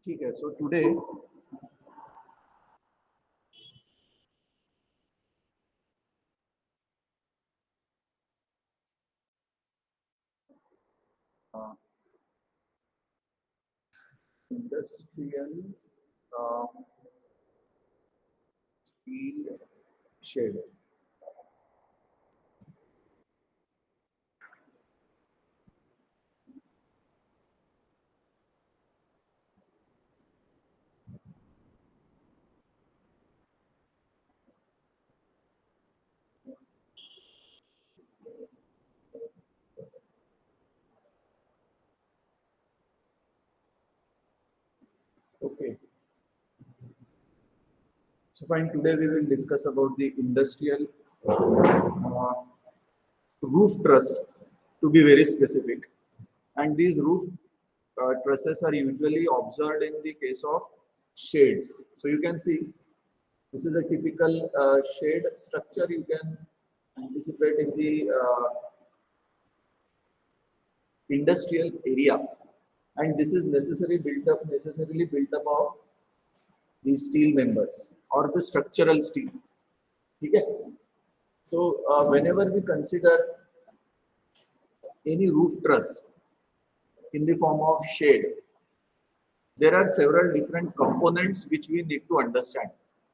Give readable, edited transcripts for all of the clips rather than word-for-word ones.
ठीक है. So today industrial steel shed. Okay. So fine. Today we will discuss about the industrial uh, roof truss, to be very specific. And these roof trusses are usually observed in the case of shades. So you can see this is a typical shade structure you can anticipate in the industrial area, and this is necessarily built up of the steel members or the structural steel. Okay. So whenever we consider any roof truss in the form of shade, there are several different components which we need to understand.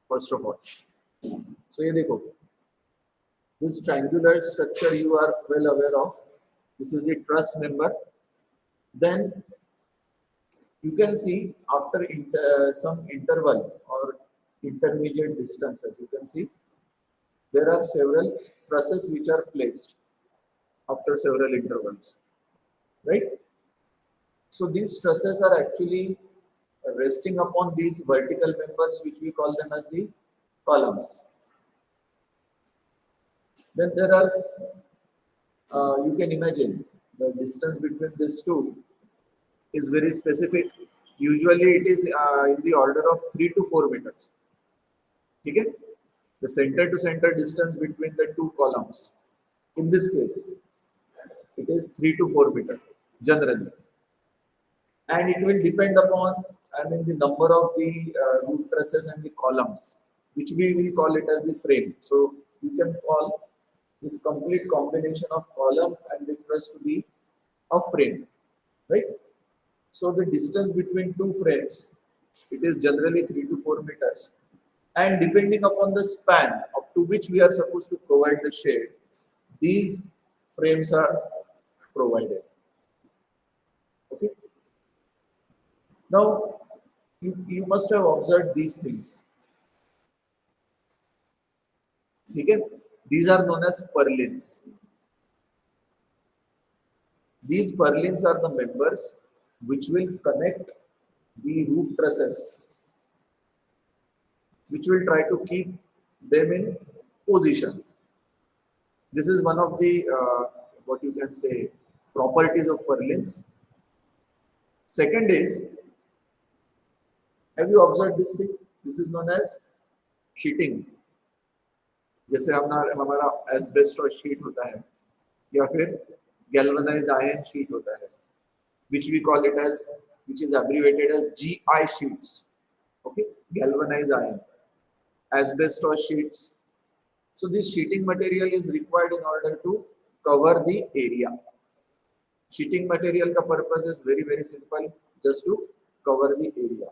First of all, so ये देखो, this triangular structure you are well aware of. This is the truss member. Then you can see after some interval or intermediate distances, you can see there are several trusses which are placed after several intervals, right? So these trusses are actually resting upon these vertical members, which we call them as the columns. Then there are, you can imagine the distance between these two is very specific. Usually it is in the order of 3 to 4 meters. Okay? The center to center distance between the two columns, in this case, it is 3 to 4 meters generally. And it will depend upon, the number of the roof trusses and the columns, which we will call it as the frame. So you can call this complete combination of column and the truss to be a frame, right? So the distance between two frames, it is generally 3 to 4 meters, and depending upon the span up to which we are supposed to provide the shade, these frames are provided. Okay. Now, you must have observed these things. Okay? These are known as purlins. These purlins are the members which will connect the roof trusses, which will try to keep them in position. This is one of the what you can say properties of purlins. Second is, have you observed this thing? This is known as sheeting. जैसे हमारा asbestos sheet होता है या फिर galvanised iron sheet होता है, which we call it as, which is abbreviated as GI sheets. Okay, galvanized iron, asbestos sheets. So this sheeting material is required in order to cover the area. Sheeting material का purpose is very very simple, just to cover the area.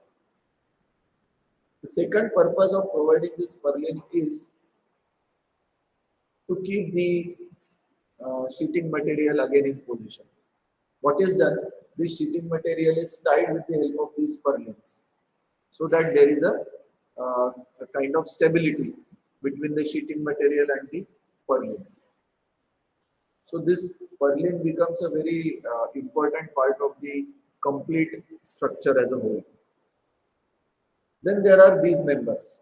The second purpose of providing this purlin is to keep the sheeting material again in position. What is done? This sheeting material is tied with the help of these purlins, so that there is a kind of stability between the sheeting material and the purlin. So this purlin becomes a very important part of the complete structure as a whole. Then there are these members.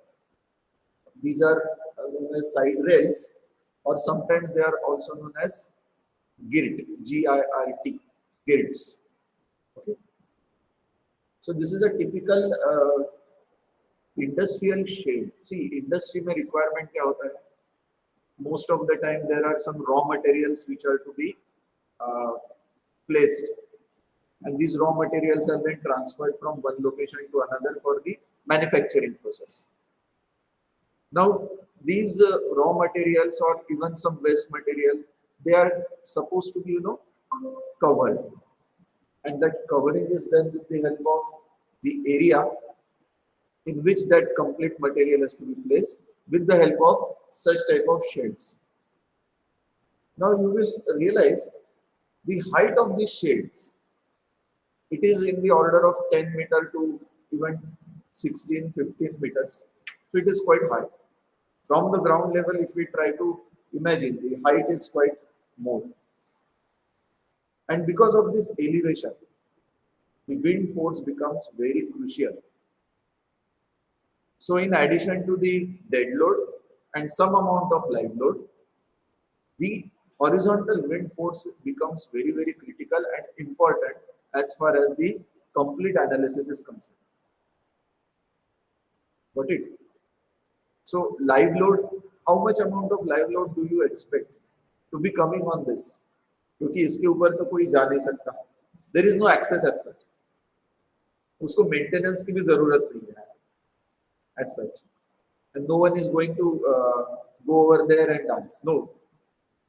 These are known as side rails, or sometimes they are also known as girt, G-I-R-T, girts. Okay. So this is a typical industrial shade. See, industry में requirement क्या होता है? most of the time there are some raw materials which are to be uh, placed, and these raw materials are then transferred from one location to another for the manufacturing process. Now, these raw materials or even some waste material, they are supposed to be, covered, and that covering is done with the help of the area in which that complete material has to be placed with the help of such type of shades. Now you will realize the height of these shades, it is in the order of 10 meter to even 16, 15 meters. So it is quite high. From the ground level, if we try to imagine, the height is quite more. And because of this elevation, the wind force becomes very crucial. So in addition to the dead load and some amount of live load, the horizontal wind force becomes very, very critical and important as far as the complete analysis is concerned. Got it? So live load, how much amount of live load do you expect to be coming on this? क्योंकि इसके ऊपर तो कोई जा नहीं सकता. There is no access as such. उसको maintenance की भी जरूरत नहीं है as such. And no one is going to go over there and dance. No,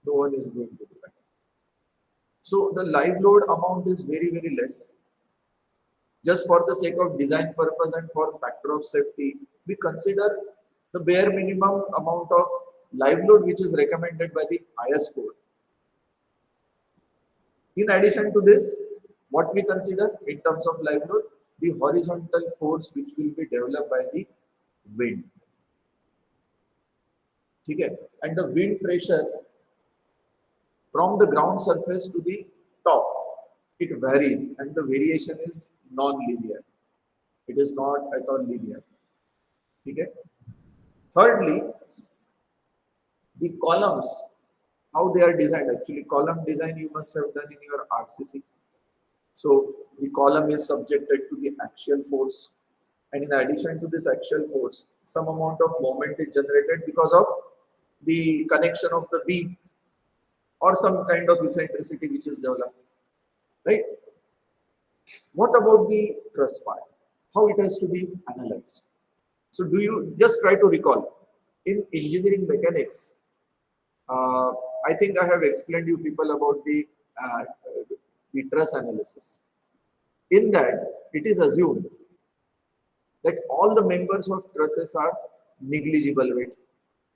no one is going to do that. So the live load amount is very, very less. Just for the sake of design purpose and for factor of safety, we consider the bare minimum amount of live load which is recommended by the IS code. In addition to this, what we consider in terms of live load, the horizontal force which will be developed by the wind. Okay? And the wind pressure from the ground surface to the top, it varies, and the variation is non-linear. It is not at all linear. Okay? Thirdly, the columns, how they are designed. Actually, column design you must have done in your RCC. So the column is subjected to the axial force, and in addition to this axial force, some amount of moment is generated because of the connection of the beam or some kind of eccentricity which is developed, right? What about the truss part? How it has to be analyzed? So do you just try to recall in engineering mechanics? I think I have explained you people about the truss analysis. In that, it is assumed that all the members of trusses are negligible weight.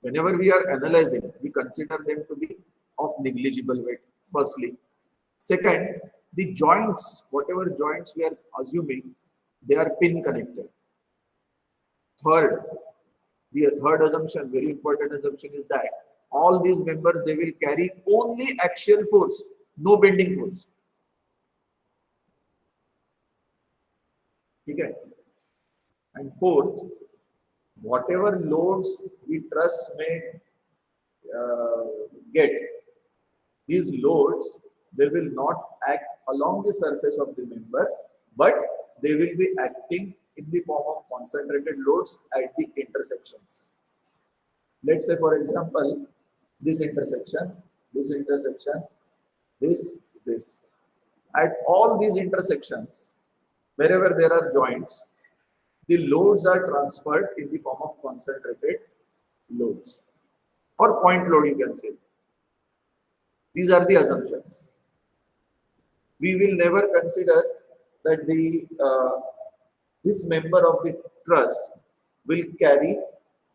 Whenever we are analyzing, we consider them to be of negligible weight, firstly. Second, the joints, whatever joints we are assuming, they are pin connected. Third, the third assumption, very important assumption, is that all these members, they will carry only axial force, no bending force. Okay? And fourth, whatever loads the truss may get, these loads, they will not act along the surface of the member, but they will be acting in the form of concentrated loads at the intersections. Let's say, for example, this intersection, this intersection, this. At all these intersections, wherever there are joints, the loads are transferred in the form of concentrated loads or point load, you can say. These are the assumptions. We will never consider that this member of the truss will carry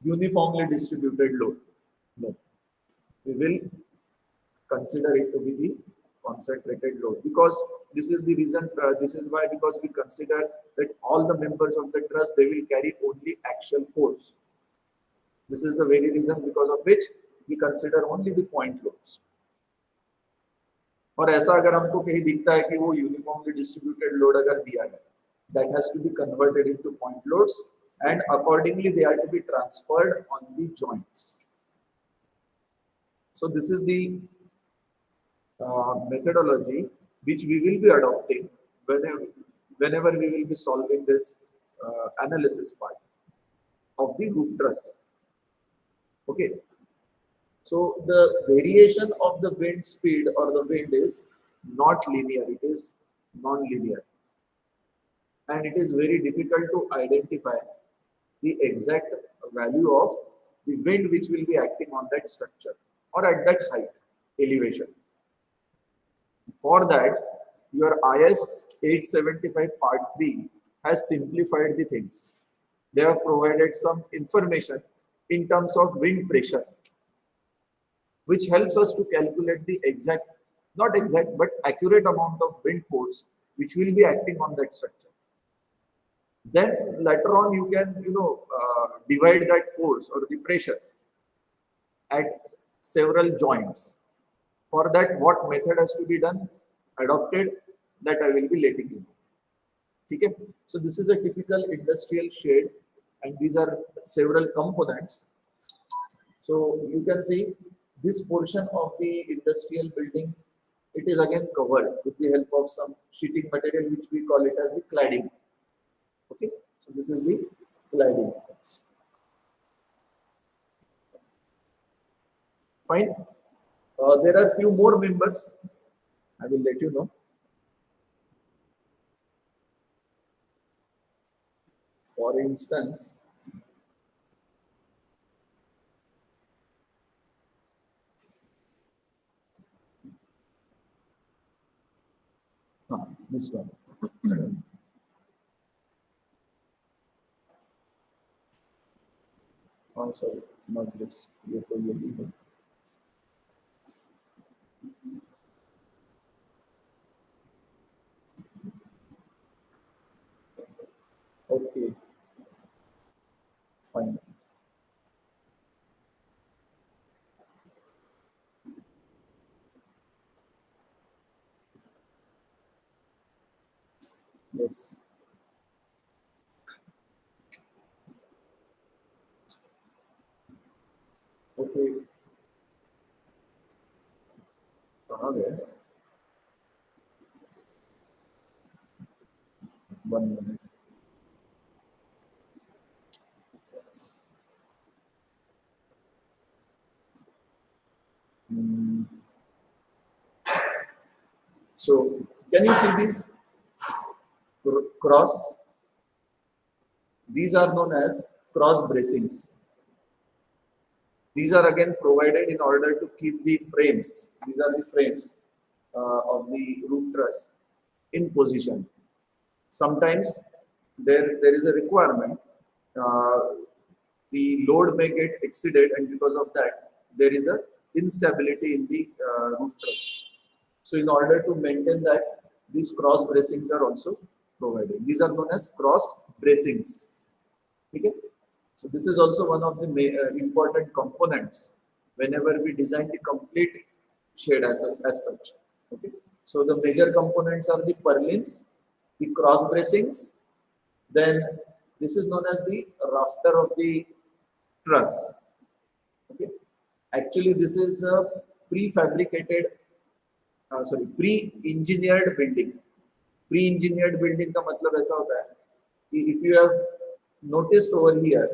uniformly distributed load. No, we will consider it to be the concentrated load, because this is the reason. This is why, because we consider that all the members of the truss, they will carry only axial force. This is the very reason because of which we consider only the point loads. और ऐसा अगर हमको कहीं दिखता है कि वो uniformly distributed load अगर दिया है, that has to be converted into point loads, and accordingly they are to be transferred on the joints. So this is the methodology which we will be adopting whenever we will be solving this analysis part of the roof truss. Okay. So the variation of the wind speed or the wind is not linear, it is non-linear. And it is very difficult to identify the exact value of the wind which will be acting on that structure or at that height, elevation. For that, your IS 875 Part 3 has simplified the things. They have provided some information in terms of wind pressure, which helps us to calculate the exact, not exact, but accurate amount of wind force which will be acting on that structure. Then later on, you can, divide that force or the pressure at several joints. For that, what method has to be done, adopted, that I will be letting you know. Okay? So this is a typical industrial shade, and these are several components. So you can see this portion of the industrial building, it is again covered with the help of some sheeting material, which we call it as the cladding. Okay, so this is the cladding. Fine. There are few more members. I will let you know. For instance, this one. Oh, sorry, not this. Okay, fine. Yes. Okay. कहाँ गए? 1 minute. Hmm. So, can you see these cross? These are known as cross bracings. These are again provided in order to keep the frames. These are the frames of the roof truss in position. Sometimes there is a requirement. Uh, the load may get exceeded, and because of that, there is a instability in the roof truss. So, in order to maintain that, these cross bracings are also provided. These are known as cross bracings. Okay? So this is also one of the important components whenever we design the complete shade as such. Okay. So the major components are the purlins, the cross bracings, then this is known as the rafter of the truss. Okay. Actually, this is a prefabricated, pre-engineered building. Pre-engineered building का मतलब ऐसा होता है कि if you have noticed over here,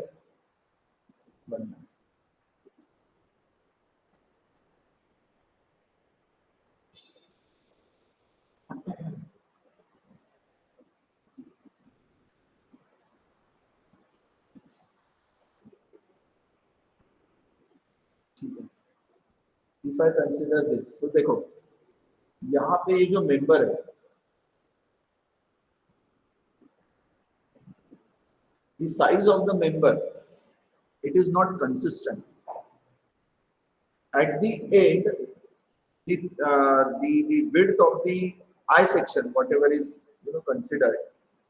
if I consider this, so देखो यहाँ पे ये जो member है, the size of the member, it is not consistent. At the end, the width of the I section, whatever is considered,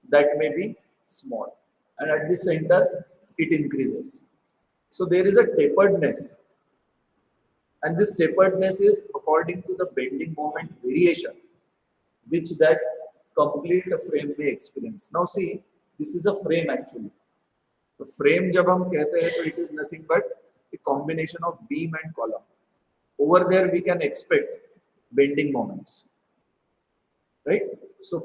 that may be small, and at the center it increases. So there is a taperedness, and this taperedness is according to the bending moment variation, which that complete frame may experience. Now see, this is a frame actually. The frame जब हम कहते हैं तो it is nothing but a combination of beam and column. Over there we can expect bending moments, right? So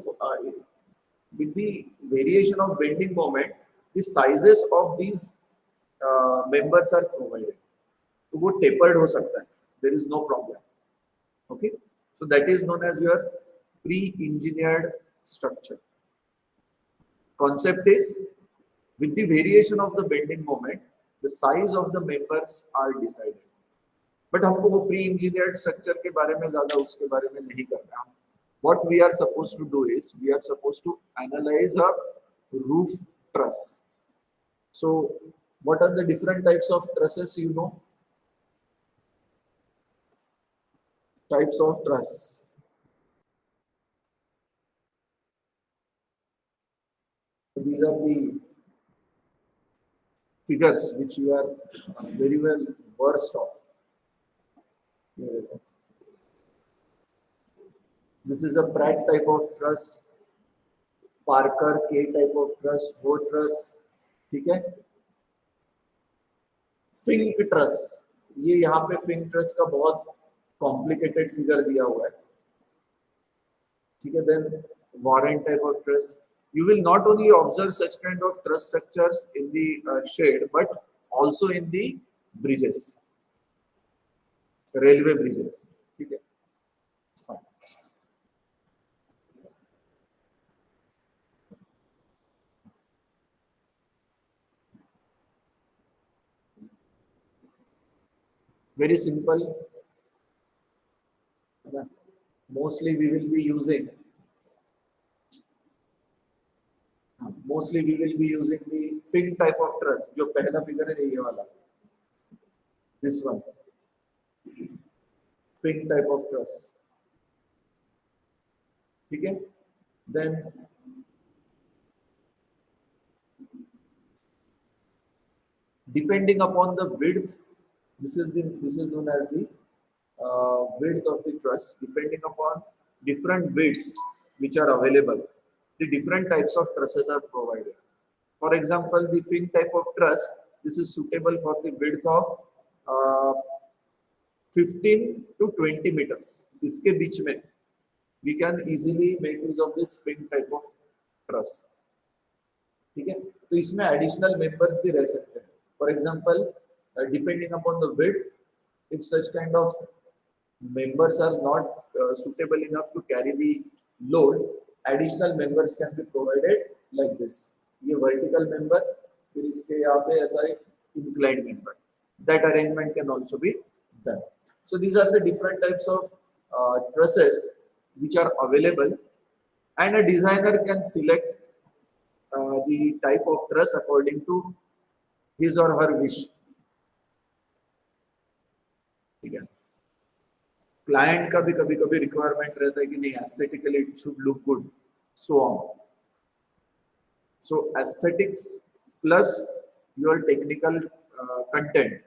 with the variation of bending moment, the sizes of these members are provided. तो वो tapered हो सकता है, there is no problem. Okay, so that is known as your pre engineered structure. Concept is, with the variation of the bending moment, the size of the members are decided. But हमको वो pre engineered structure के बारे में ज्यादा उसके बारे में नहीं करना. What we are supposed to do is we are supposed to analyze a roof truss. So what are the different types of trusses, you know? Types of truss. These are the figures which you are very well versed of. This is a Pratt type of truss, Parker K type of truss, वो truss, ठीक है. Fink truss, ये यहाँ पे Fink truss का बहुत complicated figure दिया हुआ है, ठीक है. Then Warren type of truss. You will not only observe such kind of truss structures in the shade, but also in the bridges, railway bridges, ठीक है. Fine. Very simple. Mostly we will be using the fin type of truss. जो पहला figure है ये वाला, this one, fin type of truss, ठीक है. Then depending upon the width, this is known as the width of the truss. Depending upon different widths which are available, the different types of trusses are provided. For example, the fin type of truss, this is suitable for the width of 15 to 20 meters. इसके बीच में we can easily make use of this fin type of truss, ठीक है. तो इसमें additional members भी रह सकते हैं. For example, depending upon the width, if such kind of members are not suitable enough to carry the load, additional members can be provided like this. ये vertical member, फिर इसके यहाँ पे ऐसा एक inclined member. That arrangement can also be done. So these are the different types of trusses which are available, and a designer can select the type of truss according to his or her wish. ठीक है. Client का भी कभी कभी requirement रहता है कि नहीं, aesthetically it should look good, so on. So aesthetics plus your technical content,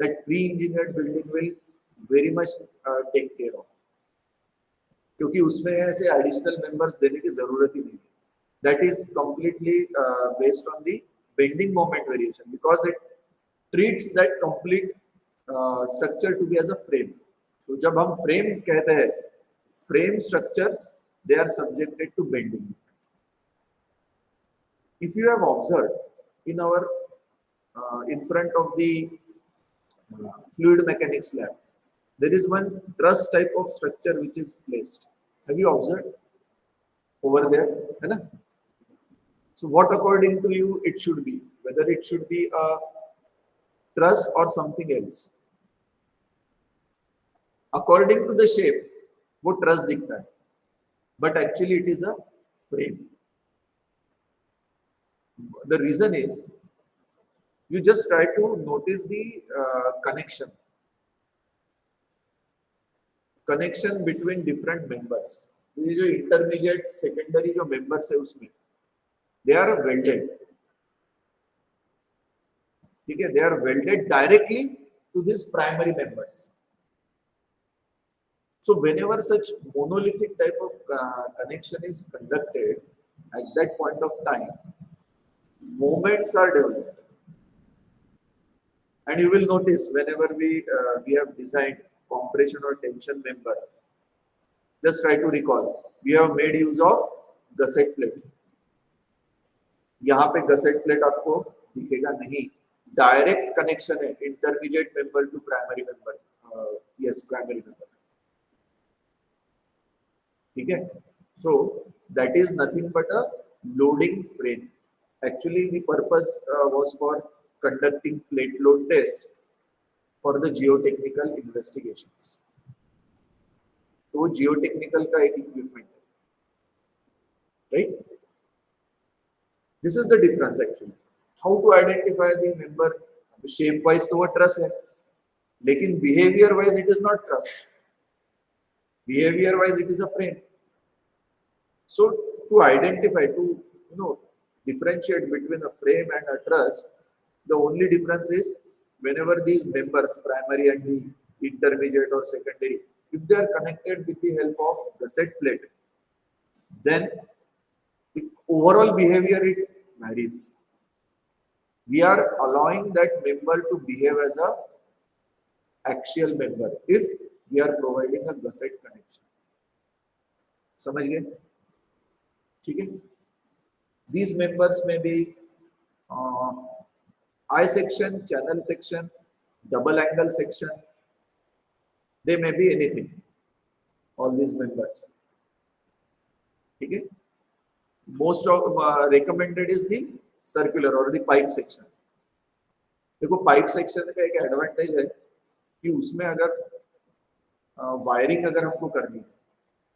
that pre engineered building will very much take care of, क्योंकि उसमें ऐसे एडिशनल मेंबर्स देने की जरूरत ही नहीं है. That is completely based on the bending moment variation, because it treats that complete structure to be as a frame. So जब हम फ्रेम कहते हैं, frame structures they are subjected to bending. If you have observed in our in front of the fluid mechanics lab, there is one truss type of structure which is placed. Have you observed over there? है ना? So what according to you it should be? Whether it should be a truss or something else? According to the shape, वो truss दिखता है, but actually it is a frame. The reason is, you just try to notice the connection between different members. ये जो intermediate, secondary जो members है उसमें, they are welded. ठीक है, they are welded directly to these primary members. So whenever such monolithic type of connection is conducted, at that point of time, moments are developed. And you will notice whenever we have designed compression or tension member, just try to recall, we have made use of gusset plate. यहाँ पे gusset plate आपको दिखेगा नहीं, direct connection है intermediate member to primary member, yes primary member, ठीक है. So that is nothing but a loading frame. Actually, the purpose was for conducting plate load test for the geotechnical investigations. तो वो geotechnical का एक equipment है, right? This is the difference actually. How to identify the member? Shape wise तो वो truss है, लेकिन behavior wise it is not truss. Behavior wise it is a frame. So to identify, to differentiate between a frame and a truss, the only difference is whenever these members, primary and the intermediate or secondary, if they are connected with the help of gusset plate, then the overall behavior it varies. We are allowing that member to behave as a axial member if we are providing a gusset connection. समझ गए? ठीक है. These members may be I section, channel section, double angle section. They may be anything. All these members. Okay. Most of recommended is the circular or the pipe section. देखो pipe section का एक advantage है कि उसमें अगर wiring अगर हमको करनी है,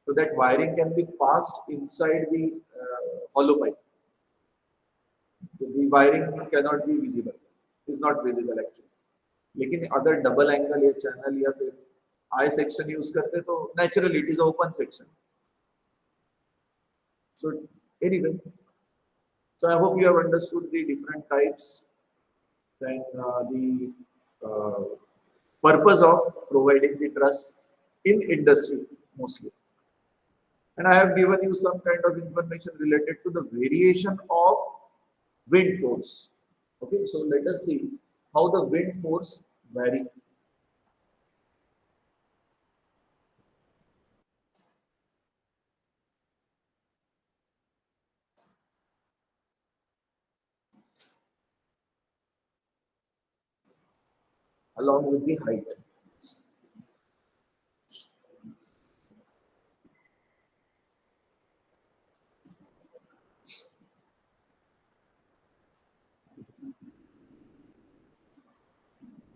so that wiring can be passed inside the hollow pipe. The wiring cannot be visible, is not visible actually. लेकिन अगर डबल एंगल या चैनल या फिर आई सेक्शन यूज करते तो naturally it is open section. So anyway, so I hope you have understood the different types and the purpose of providing the truss in industry mostly. And I have given you some kind of information related to the variation of wind force. Okay, so let us see how the wind force vary. Along with the height.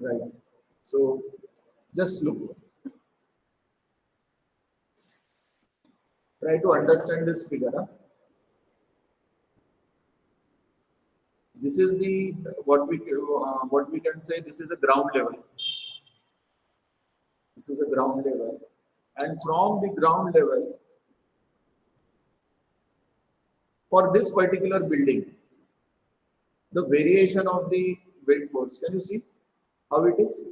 Right. So just look. Try to understand this figure. Huh? This is the what we can say. This is a ground level. This is a ground level, and from the ground level, for this particular building, the variation of the wind force. Can you see how it is?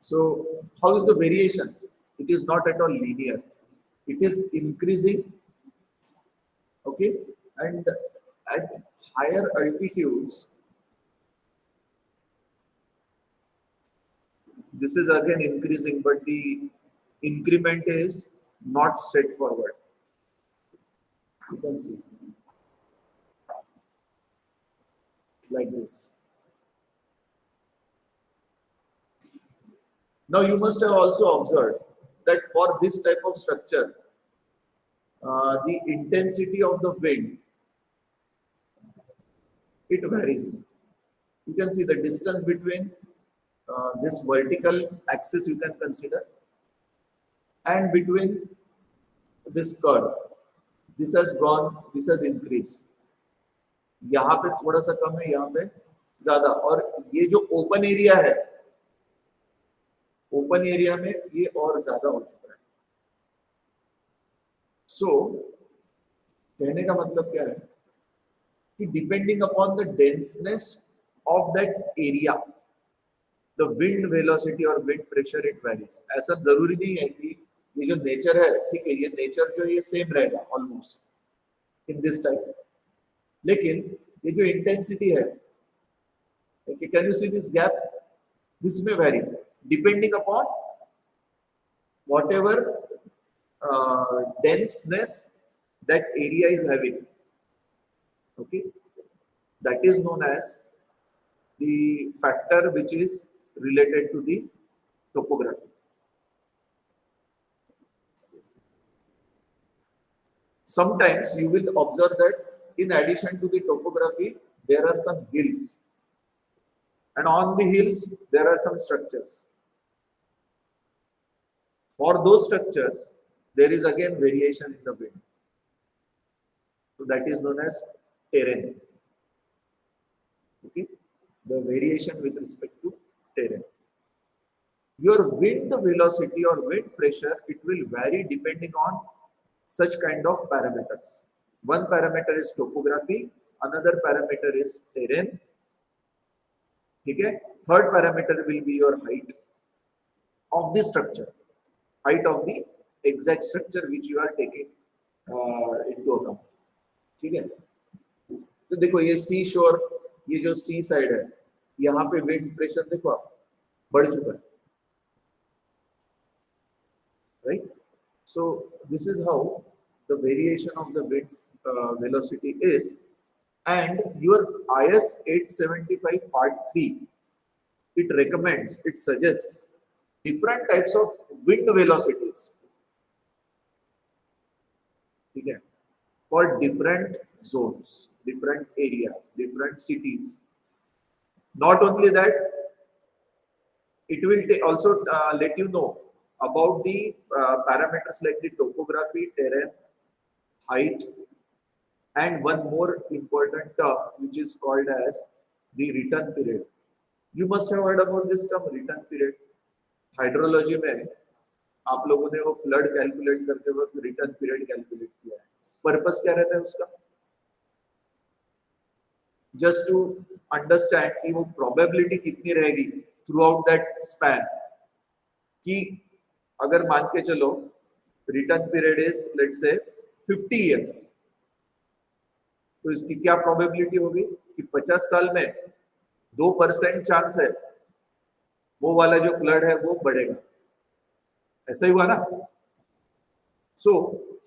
So how is the variation? It is not at all linear. It is increasing, okay, and at higher altitudes, this is again increasing, but the increment is not straightforward. You can see like this. Now you must have also observed that for this type of structure, the intensity of the wind, it varies. You can see the distance between this vertical axis you can consider and between this curve. This has gone, this has increased. यहाँ पे थोड़ा सा कम है, यहाँ पे ज्यादा. और ये जो ओपन एरिया है, ओपन एरिया में ये और ज्यादा हो चुका है. सो कहने का मतलब क्या है कि depending upon the denseness of that area, the wind velocity और विंड प्रेशर इट वेरीज. ऐसा जरूरी नहीं है कि ये जो नेचर है, ठीक है, ये नेचर जो ये सेम रहेगा ऑलमोस्ट इन दिस टाइप, लेकिन ये जो इंटेंसिटी है, okay, can you see this gap? This may vary depending upon whatever denseness that area is having. Okay, that is known as the factor which is related to the topography. Sometimes you will observe that in addition to the topography, there are some hills, and on the hills there are some structures. For those structures, there is again variation in the wind. So that is known as terrain. Okay, the variation with respect to terrain. Your wind velocity or wind pressure, it will vary depending on such kind of parameters. One parameter is topography, another parameter is terrain. Okay? Third parameter will be your height of the structure, height of the exact structure which you are taking into account. ठीक है? तो देखो ये सी शोर, ये जो सी side है, यहाँ पे विंड प्रेशर देखो आप बढ़ चुका है, right? So this is how the variation of the wind velocity is, and your IS 875 part 3, it recommends, it suggests different types of wind velocities, okay, for different zones, different areas, different cities. Not only that, it will also let you know about the parameters like the topography, terrain, height, and one more important term which is called as the return period. You must have heard about this term, return period. Hydrology में आप लोगों ने वो flood calculate करते वक्त return period calculate किया है. Purpose क्या रहता है उसका? जस्ट टू अंडरस्टैंड कि वो प्रोबेबिलिटी कितनी रहेगी थ्रू आउट दैट स्पैन, कि अगर मान के चलो return period is let's say 50 years, तो इसकी क्या प्रोबेबिलिटी होगी कि 50 साल में 2% चांस है वो वाला जो फ्लड है वो बढ़ेगा. ऐसा ही हुआ ना? So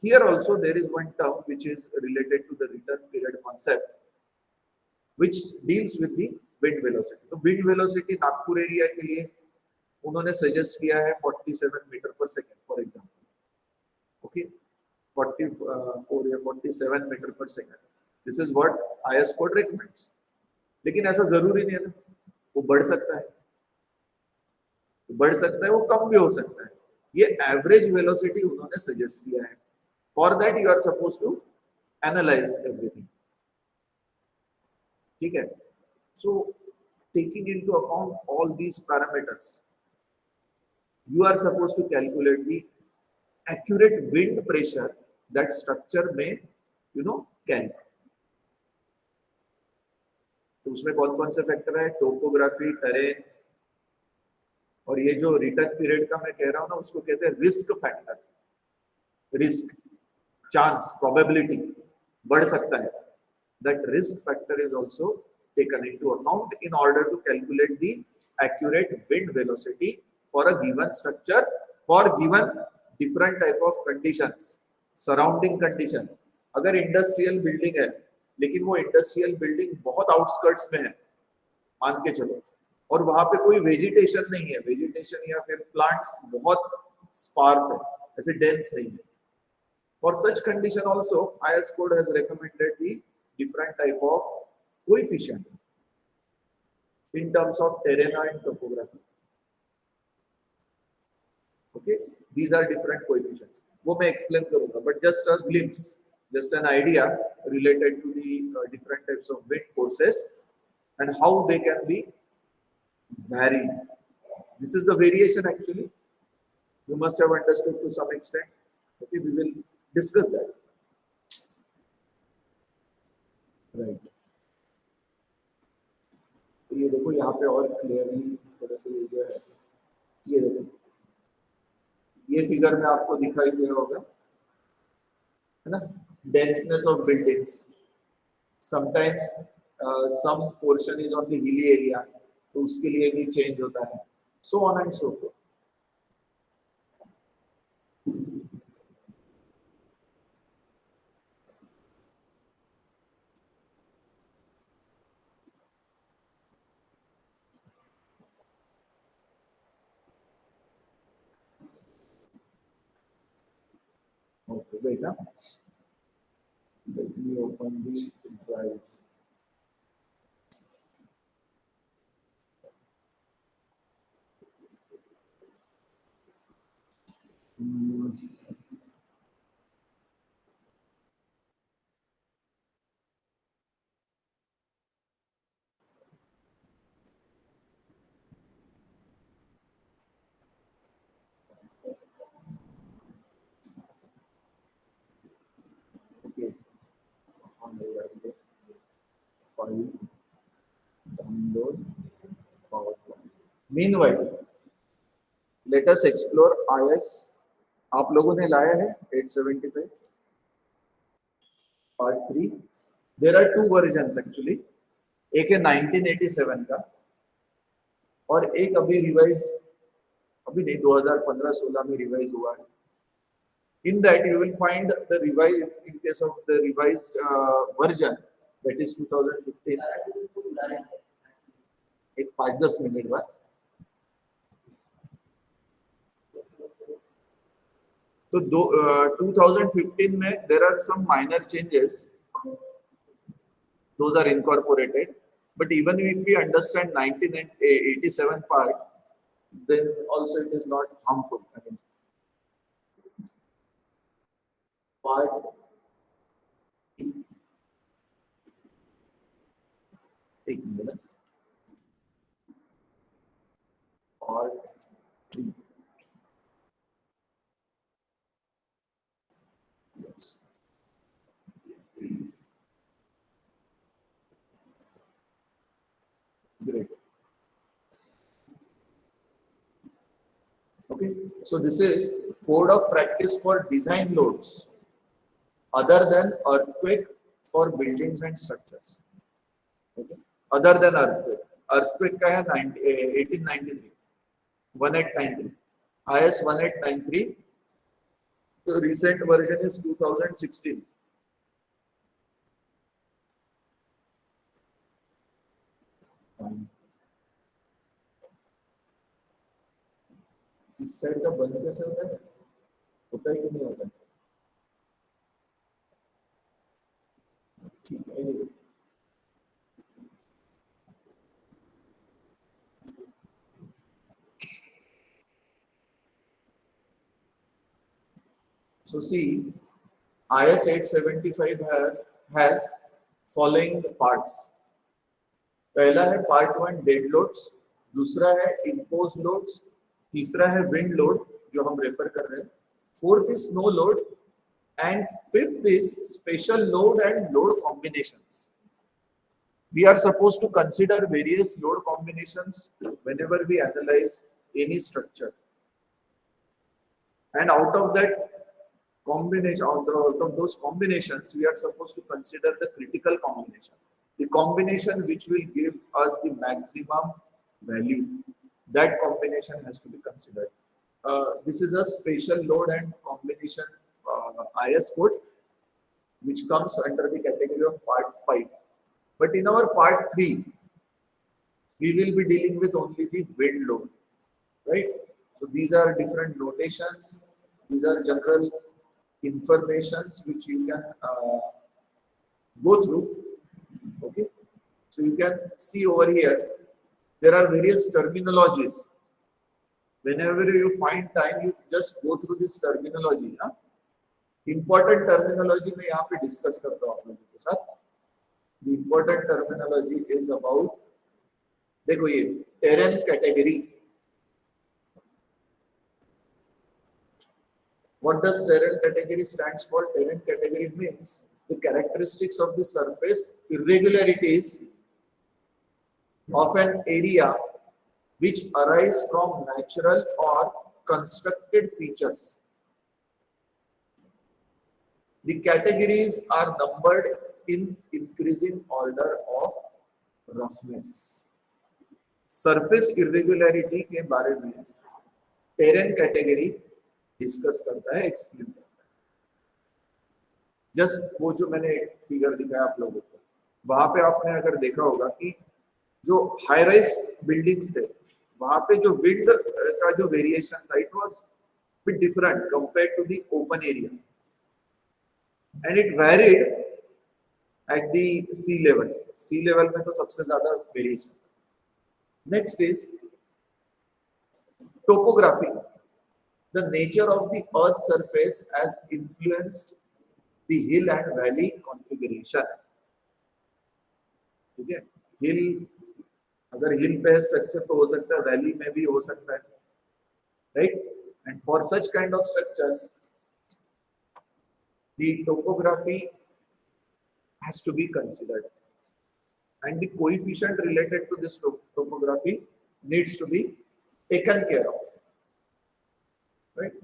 here also there is one term which is related to the return period concept which deals with the wind velocity. तो wind velocity नागपुर एरिया के लिए उन्होंने सजेस्ट किया है 47 metre per second for example. Okay, 44 या 47 metre per second, this is what IS code recommends. लेकिन ऐसा जरूरी नहीं है ना, वो बढ़ सकता है, वो कम भी हो सकता है. ये एवरेज वेलोसिटी उन्होंने सजेस्ट किया है. For that you are suppose to analyse everything. ठीक है? So taking into account all these parameters, you are supposed to calculate the accurate wind pressure that structure may carry. तो उसमें कौन कौन से फैक्टर है? टोपोग्राफी, टेरेन, और ये जो रिटर्न पीरियड का मैं कह रहा हूं ना, उसको कहते हैं risk factor. Risk, chance, probability बढ़ सकता है. That risk factor is also taken into account in order to calculate the accurate wind velocity for a given structure, for given different type of conditions, surrounding condition. अगर industrial building है लेकिन वो industrial building बहुत outskirts में है मान के चलो, और वहां पे कोई वेजिटेशन नहीं है, वेजिटेशन या फिर प्लांट्स बहुत स्पार्स है, ऐसे डेंस नहीं है. For such condition also, IS code has recommended the different type of coefficient in terms of terrain and topography. Okay, these are different coefficients. वो मैं explain करूँगा, but just a glimpse, just an idea related to the different types of wind forces and how they can be varied. This is the variation actually. You must have understood to some extent. Okay, we will discuss that. Right. तो ये देखो यहाँ पे और clearly थोड़ा सा ये जो है, ये देखो ये फिगर में आपको दिखाई दे रहा होगा, है ना, denseness of buildings. Sometimes some portion is on the hilly area, तो उसके लिए भी change होता है, so on and so forth. Okay, wait, huh? Let me open the drives. Okay, on the right, file, download, PowerPoint. Meanwhile, let us explore IS. आप लोगों ने लाया है 875 part 3. There are two versions actually, एक है 1987 का और एक अभी रिवाइज, अभी नहीं 2015-16 में रिवाइज हुआ है. In that you will find the revised, in case of the revised version, that is 2015. एक 5-10 मिनट बाद तो 2015 में there are some minor changes, those are incorporated, but even if we understand 1987 part, then also it is not harmful. I mean, part एक minute, part 3. Yes. Great. Okay, so this is code of practice for design loads other than earthquake for buildings and structures. Okay, other than earthquake. Earthquake का है 1893, 1893, IS 1893. The recent version is 2016. इस side का बंद कैसे होता है? होता है कि नहीं होता है? ठीक है. So see, IS 875 has following parts. पहला है पार्ट 1 डेड लोड्स, दूसरा है इम्पोज लोड्स, तीसरा है विंड लोड जो हम रेफर कर रहे हैं, fourth is snow load, and fifth is special load and load combinations. We are supposed to consider various load combinations whenever we analyze any structure, and out of that combination, out of those combinations, we are supposed to consider the critical combination, the combination which will give us the maximum value. That combination has to be considered. This is a special load and combination IS code which comes under the category of part 5. But in our part 3, we will be dealing with only the wind load, right? So these are different notations. These are general informations which you can go through. Okay, so you can see over here there are various terminologies. Whenever you find time, you just go through this terminology. Huh? Important terminology मैं यहाँ पे discuss करता हूँ आप लोगों के साथ. The important terminology is about, देखो ये terrain category. What does terrain category stands for? Terrain category means the characteristics of the surface irregularities of an area which arise from natural or constructed features. The categories are numbered in increasing order of roughness. Surface irregularity के बारे में terrain category discuss करता है, explain करता है। Just वो जो मैंने फिगर दिखाया आप लोगों को, वहां पे आपने अगर देखा होगा कि जो हाई राइज बिल्डिंग्स थे वहां पे जो विंड का जो वेरिएशन था it was bit different compare to the open area and it varied at the sea level में तो सबसे ज्यादा variation. Next is topography. The nature of the earth surface has influenced the hill and valley configuration. ठीक है, हिल, अगर हिल पे structure तो हो सकता है, वैली में भी हो सकता है, right? And for such kind of structures the topography has to be considered and the coefficient related to this topography needs to be taken care of, right?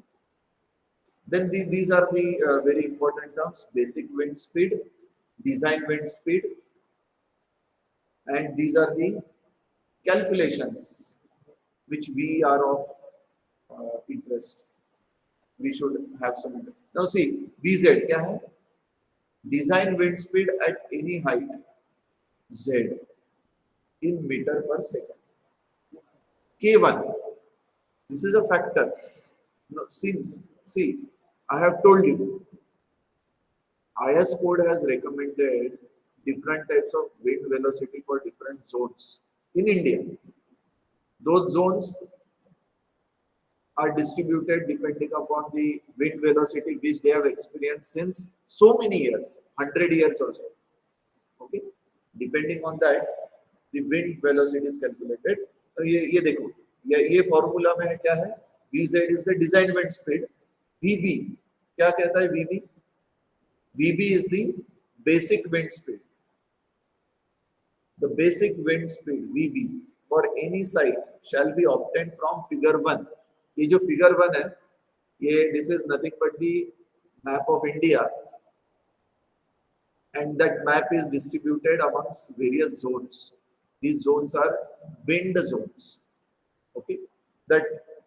Then these are the very important terms: basic wind speed, design wind speed, and these are the calculations which we are of interest. We should have some. Now see, BZ क्या है? Design wind speed at any height Z in meter per second. K1, this is a factor. No, since, see, I have told you, IS code has recommended different types of wind velocity for different zones in India. Those zones are distributed depending upon the wind velocity which they have experienced since so many years, 100 years or so. Okay, depending on that, the wind velocity is calculated. तो ये देखो, ये formula में क्या है? Vz is the design wind speed. Vb क्या कहता है? Vb is the basic wind speed. The basic wind speed Vb for any site shall be obtained from figure 1. ये जो फिगर 1 है, ये this is nothing but the map of India, and that map is distributed amongst various zones. These zones are wind zones. Okay, that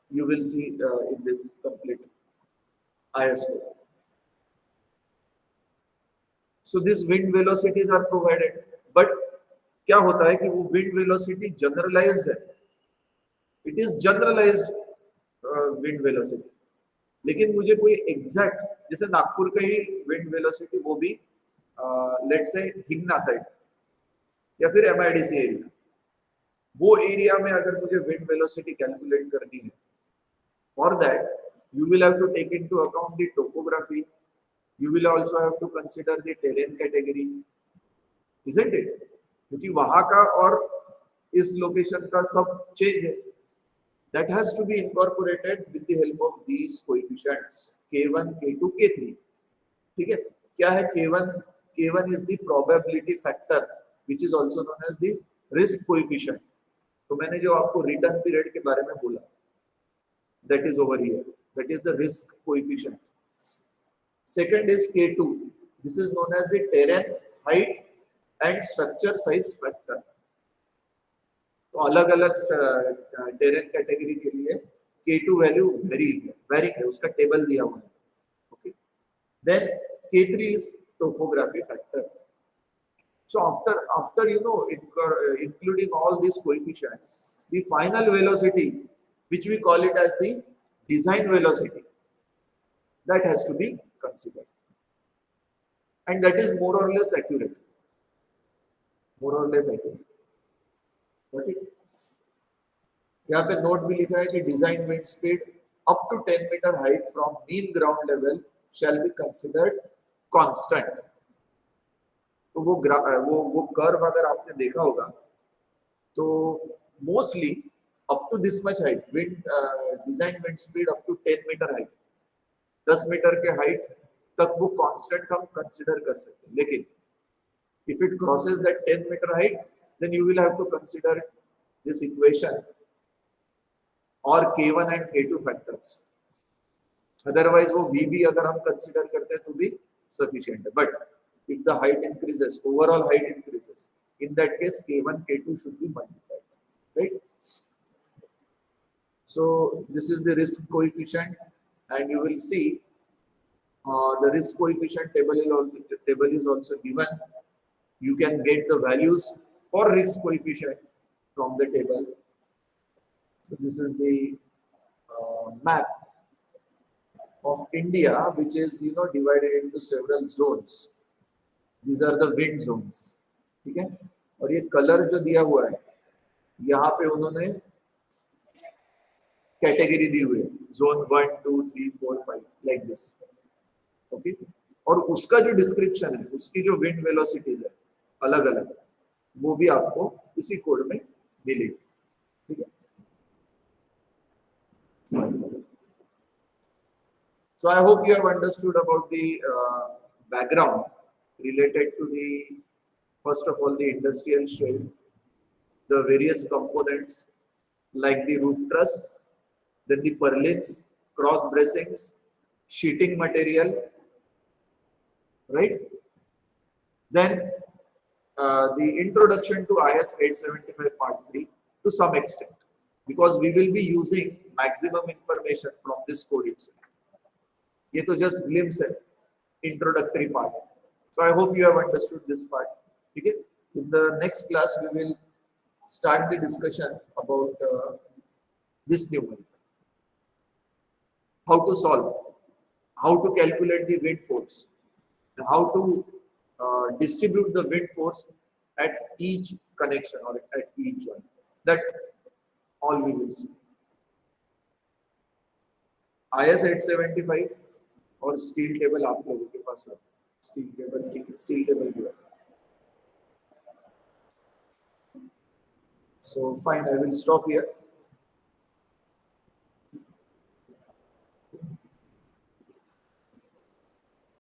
you will see in this complete IS code. So these wind velocities are provided, but क्या होता है कि वो wind velocity generalized है. It is generalized wind velocity. लेकिन मुझे कोई exact, जैसे नागपुर का ही विंड वेलोसिटी, वो भी लेट्स से हिंगना साइड या फिर MIDC एरिया, वो एरिया में अगर मुझे विंड वेलोसिटी कैलकुलेट करनी है, for that you will have to take into account the topography, you will also have to consider the terrain category, isn't it? क्योंकि वहां का और इस लोकेशन का सब चेंज है. That has to be incorporated with the help of these coefficients K1, K2, K3. ठीक है? क्या है K1? K1 is the probability factor, which is also known as the risk coefficient. तो मैंने जो आपको रिटर्न पीरियड के बारे में बोला, that is over here. That is the risk coefficient. Second is K2. This is known as the terrain height and structure size factor. तो अलग अलग टेरेन कैटेगरी के लिए K2 वैल्यू वेरी है, उसका टेबल दिया हुआ है. Okay, then K3 is topography factor. So after you know including all these coefficients, the final velocity, which we call it as the design velocity, that has to be considered, and that is more or less accurate. Okay. यहाँ पे note भी लिखा है कि design wind speed up to 10 metre height from mean ground level shall be considered constant. तो वो curve अगर आपने देखा होगा तो mostly up to this much height wind design wind speed up to 10 metre height, 10 metre के height तक वो कांस्टेंट हम कंसिडर कर सकते हैं. लेकिन if it crosses that 10 meter height, then you will have to consider this equation or K1 and K2 factors. Otherwise वो VB अगर हम consider करते हैं तो भी sufficient है. But if the height increases, overall height increases, In that case, K1, K2 should be multiplied, right? So this is the risk coefficient, and you will see the risk coefficient table is also given. You can get the values for risk coefficient from the table. So this is the map of India, which is divided into several zones. These are the wind zones. ठीक है? और ये colour जो दिया हुआ है, यहाँ पे उन्होंने कैटेगरी दी हुई है, जोन 1, 2, 3, 4, 5 लाइक दिस. ओके, और उसका जो डिस्क्रिप्शन है, उसकी जो विंड वेलोसिटीज है अलग अलग, वो भी आपको इसी कोड में मिलेगी. ठीक है. So I hope you have understood about the background related to the, first of all, the industrial shell, the various components like the roof truss, then the purlins, cross bracings, sheeting material, right? Then the introduction to IS 875 part 3 to some extent, because we will be using maximum information from this code itself. ये तो just glimpse है, introductory part. So I hope you have understood this part. ठीक है? In the next class we will start the discussion about this numerical. How to solve, how to calculate the wind force, how to distribute the wind force at each connection or at each joint. That all we will see. IS 875 और steel table आप लोगों के पास है. Steel table, ठीक है, steel table भी है. So fine, I will stop here.